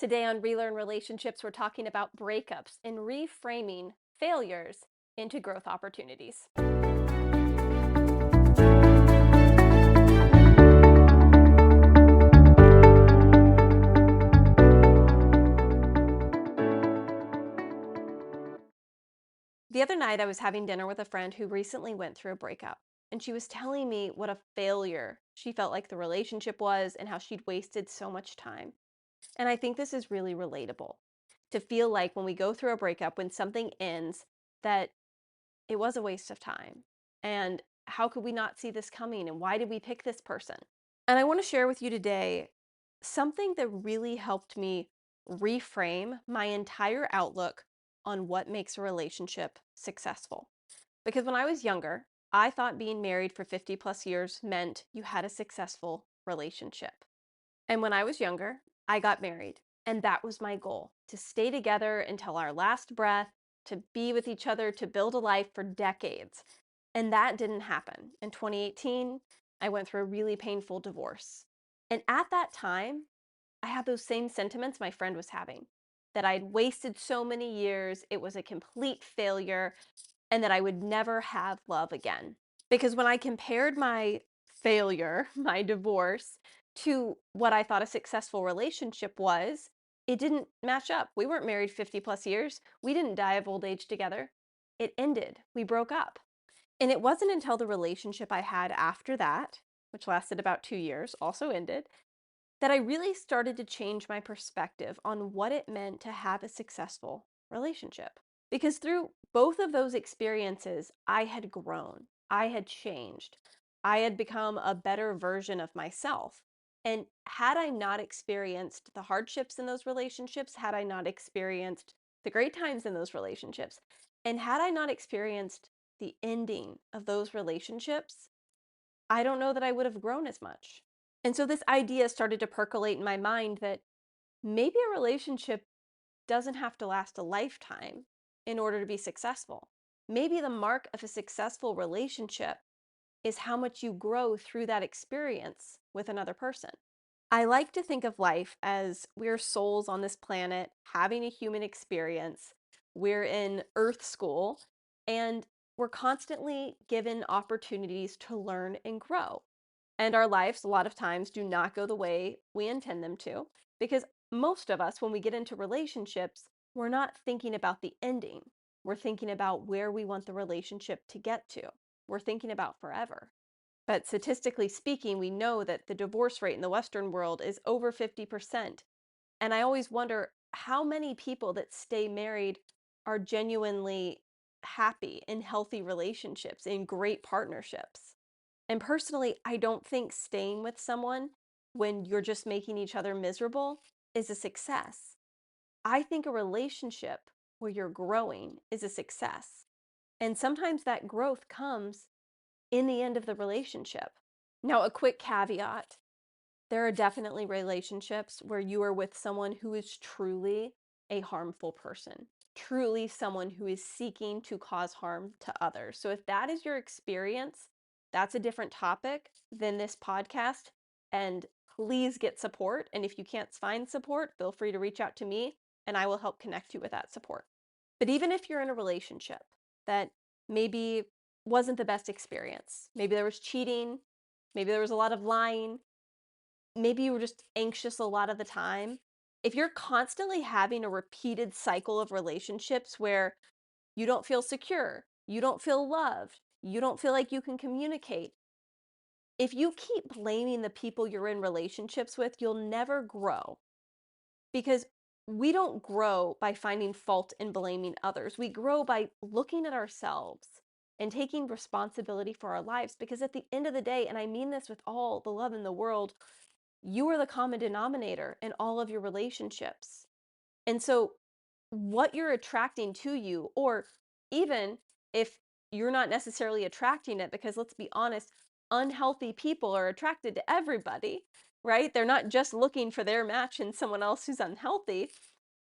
Today on Relearn Relationships, we're talking about breakups and reframing failures into growth opportunities. The other night, I was having dinner with a friend who recently went through a breakup, and she was telling me what a failure she felt like the relationship was and how she'd wasted so much time. And I think this is really relatable to feel like when we go through a breakup, when something ends, that it was a waste of time. And how could we not see this coming? And why did we pick this person? And I want to share with you today something that really helped me reframe my entire outlook on what makes a relationship successful. Because when I was younger, I thought being married for 50 plus years meant you had a successful relationship. And when I was younger, I got married. And that was my goal, to stay together until our last breath, to be with each other, to build a life for decades. And that didn't happen. In 2018, I went through a really painful divorce. And at that time, I had those same sentiments my friend was having, that I'd wasted so many years, it was a complete failure, and that I would never have love again. Because when I compared my failure, my divorce, to what I thought a successful relationship was, it didn't match up. We weren't married 50 plus years. We didn't die of old age together. It ended. We broke up. And it wasn't until the relationship I had after that, which lasted about 2 years, also ended, that I really started to change my perspective on what it meant to have a successful relationship. Because through both of those experiences, I had grown, I had changed, I had become a better version of myself. And had I not experienced the hardships in those relationships, had I not experienced the great times in those relationships, and had I not experienced the ending of those relationships, I don't know that I would have grown as much. And so this idea started to percolate in my mind that maybe a relationship doesn't have to last a lifetime in order to be successful. Maybe the mark of a successful relationship is how much you grow through that experience with another person. I like to think of life as we're souls on this planet having a human experience. We're in Earth school and we're constantly given opportunities to learn and grow. And our lives, a lot of times, do not go the way we intend them to, because most of us, when we get into relationships, we're not thinking about the ending. We're thinking about where we want the relationship to get to. We're thinking about forever. But statistically speaking, we know that the divorce rate in the Western world is over 50%. And I always wonder how many people that stay married are genuinely happy in healthy relationships, in great partnerships. And personally, I don't think staying with someone when you're just making each other miserable is a success. I think a relationship where you're growing is a success. And sometimes that growth comes in the end of the relationship. Now, a quick caveat, there are definitely relationships where you are with someone who is truly a harmful person, truly someone who is seeking to cause harm to others. So if that is your experience, that's a different topic than this podcast. And please get support. And if you can't find support, feel free to reach out to me and I will help connect you with that support. But even if you're in a relationship that maybe wasn't the best experience, maybe there was cheating, maybe there was a lot of lying, maybe you were just anxious a lot of the time. If you're constantly having a repeated cycle of relationships where you don't feel secure, you don't feel loved, you don't feel like you can communicate, if you keep blaming the people you're in relationships with, you'll never grow. Because we don't grow by finding fault and blaming others. We grow by looking at ourselves and taking responsibility for our lives. Because at the end of the day, and I mean this with all the love in the world, you are the common denominator in all of your relationships. And so what you're attracting to you, or even if you're not necessarily attracting it, because let's be honest, unhealthy people are attracted to everybody, right? They're not just looking for their match in someone else who's unhealthy,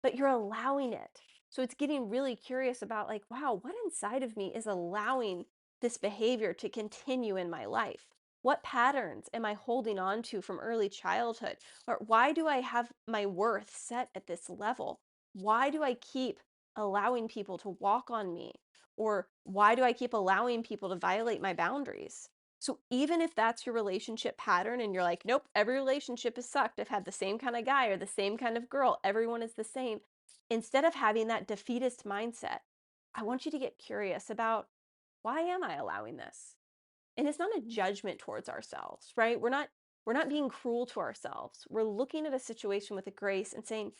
but you're allowing it. So it's getting really curious about like, wow, what inside of me is allowing this behavior to continue in my life? What patterns am I holding on to from early childhood? Or why do I have my worth set at this level? Why do I keep allowing people to walk on me? Or why do I keep allowing people to violate my boundaries? So even if that's your relationship pattern and you're like, nope, every relationship has sucked. I've had the same kind of guy or the same kind of girl. Everyone is the same. Instead of having that defeatist mindset, I want you to get curious about, why am I allowing this? And it's not a judgment towards ourselves, right? We're not being cruel to ourselves. We're looking at a situation with a grace and saying,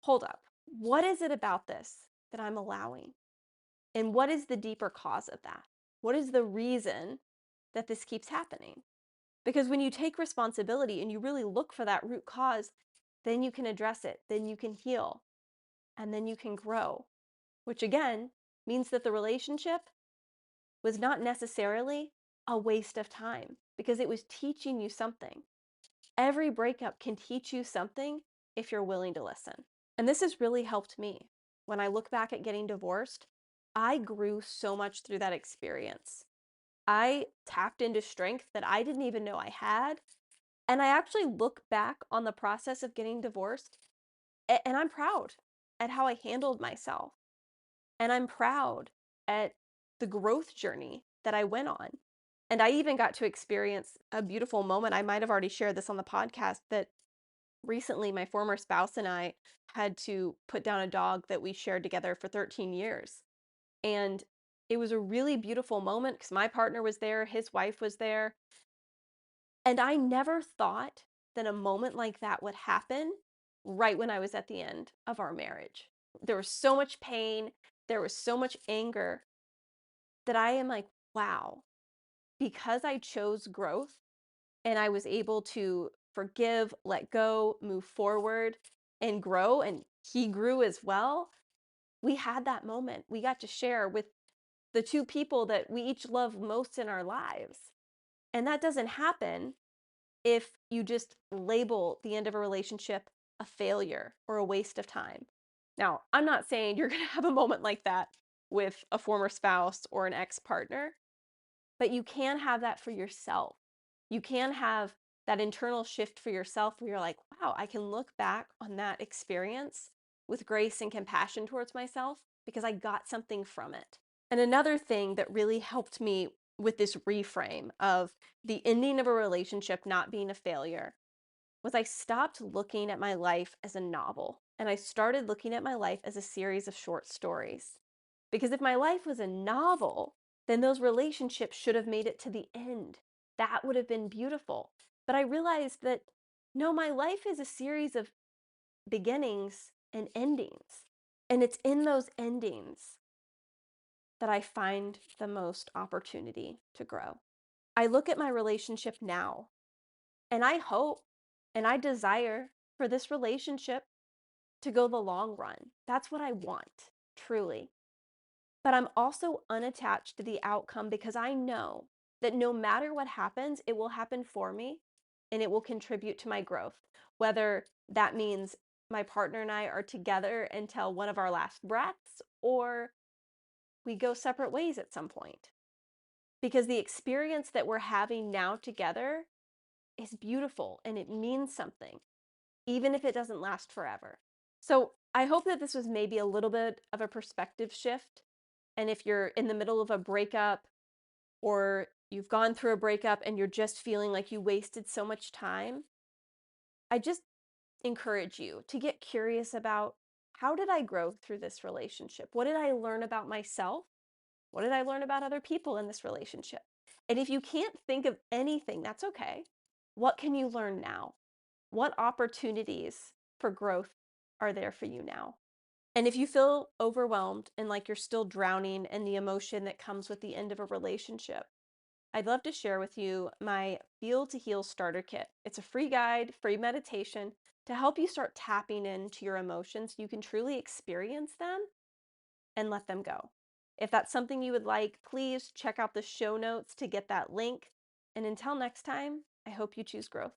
hold up, what is it about this that I'm allowing? And what is the deeper cause of that? What is the reason that this keeps happening? Because when you take responsibility and you really look for that root cause, then you can address it, then you can heal, and then you can grow, which again means that the relationship was not necessarily a waste of time because it was teaching you something. Every breakup can teach you something if you're willing to listen. And this has really helped me. When I look back at getting divorced, I grew so much through that experience. I tapped into strength that I didn't even know I had. And I actually look back on the process of getting divorced and I'm proud at how I handled myself. And I'm proud at the growth journey that I went on. And I even got to experience a beautiful moment. I might have already shared this on the podcast that recently my former spouse and I had to put down a dog that we shared together for 13 years. And it was a really beautiful moment because my partner was there, his wife was there. And I never thought that a moment like that would happen right when I was at the end of our marriage. There was so much pain, there was so much anger that I am like, wow, because I chose growth and I was able to forgive, let go, move forward, and grow, and he grew as well. We had that moment. We got to share with the two people that we each love most in our lives. And that doesn't happen if you just label the end of a relationship a failure or a waste of time. Now, I'm not saying you're going to have a moment like that with a former spouse or an ex partner, but you can have that for yourself. You can have that internal shift for yourself where you're like, wow, I can look back on that experience with grace and compassion towards myself because I got something from it. And another thing that really helped me with this reframe of the ending of a relationship not being a failure was I stopped looking at my life as a novel and I started looking at my life as a series of short stories. Because if my life was a novel, then those relationships should have made it to the end. That would have been beautiful. But I realized that no, my life is a series of beginnings and endings. And it's in those endings that I find the most opportunity to grow. I look at my relationship now and I hope and I desire for this relationship to go the long run. That's what I want, truly. But I'm also unattached to the outcome because I know that no matter what happens, it will happen for me and it will contribute to my growth. Whether that means my partner and I are together until one of our last breaths or we go separate ways at some point. Because the experience that we're having now together is beautiful and it means something, even if it doesn't last forever. So I hope that this was maybe a little bit of a perspective shift. And if you're in the middle of a breakup or you've gone through a breakup and you're just feeling like you wasted so much time, I just encourage you to get curious about, how did I grow through this relationship? What did I learn about myself? What did I learn about other people in this relationship? And if you can't think of anything, that's okay. What can you learn now? What opportunities for growth are there for you now? And if you feel overwhelmed and like you're still drowning in the emotion that comes with the end of a relationship, I'd love to share with you my Feel to Heal starter kit. It's a free guide, free meditation to help you start tapping into your emotions so you can truly experience them and let them go. If that's something you would like, please check out the show notes to get that link. And until next time, I hope you choose growth.